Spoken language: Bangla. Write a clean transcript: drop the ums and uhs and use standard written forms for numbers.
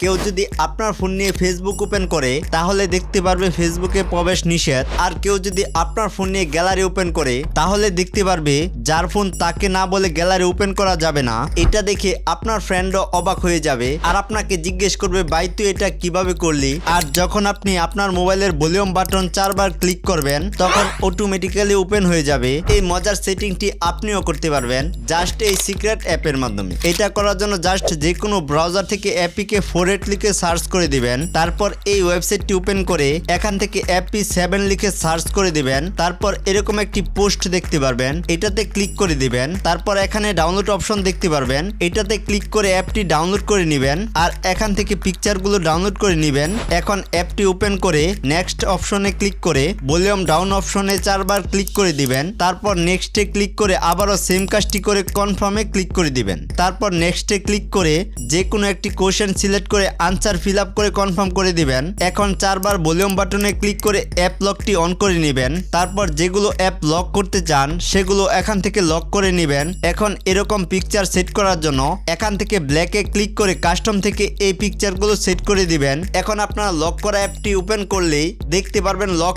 কেউ যদি আপনার ফোন নিয়ে ফেসবুক ওপেন করে তাহলে দেখতে পারবে ফেসবুকে প্রবেশ নিষেধ। আর কেউ যদি আপনার ফোন নিয়ে গ্যালারি ওপেন করে তাহলে দেখতে পারবে যার ফোন তাকে না বলে গ্যালারি ওপেন করা যাবে না। এটা দেখে আপনার ফ্রেন্ডও অবাক হয়ে যাবে আর আপনাকে জিজ্ঞেস করবে ভাই তুই এটা কিভাবে করলি। আর যখন আপনি আপনার মোবাইলের ভলিউম বাটন 4 বার ক্লিক করবেন তখন অটোমেটিক্যালি ওপেন হয়ে যাবে। এই মজার সেটিংটি আপনিও করতে পারবেন জাস্ট এই সিক্রেট অ্যাপের মাধ্যমে। এটা করার জন্য জাস্ট যে কোনো ব্রাউজার থেকে অ্যাপিকে 48 লিখে সার্চ করে দিবেন। তারপর এই ওয়েবসাইটটি ওপেন করে এখান থেকে অ্যাপি 7 লিখে সার্চ করে দিবেন। তারপর এরকম একটি পোস্ট দেখতে পারবেন, এটাতে ক্লিক করে দিবেন। তারপর এখানে ডাউনলোড অপশন দেখতে পারবেন, এটাতে ক্লিক করে অ্যাপটি ডাউনলোড করে নেবেন। আর এখান থেকে পিকচারগুলো ডাউনলোড করে নেবেন। এখন অ্যাপটি ওপেন করে নেক্সট অপশনে ক্লিক করে ভলিউম ডাউন অপশনে 4 বার ক্লিক করে দিবেন। তারপর নেক্সটে ক্লিক করে আবারও সেম কাজটি করে কনফার্মে ক্লিক করে দিবেন। তারপর নেক্সটে ক্লিক করে যে কোনো একটি কোশ্চেন সিলেক্ট করে আনসার ফিল আপ করে কনফার্ম করে দিবেন। এখন 4 বার ভলিউম বাটনে ক্লিক করে অ্যাপ লকটি অন করে নেবেন। তারপর যেগুলো অ্যাপ লক করতে চান সেগুলো এখান থেকে লক করে নেবেন। এখন এরকম পিকচার সেট করার জন্য এখান থেকে ব্ল্যাকে ক্লিক করে কাস্টম থেকে এই পিকচারগুলো সেট করে দিবেন। এখন আপনারা লক করা অ্যাপটি ওপেন করলেই দেখতে পারবেন লক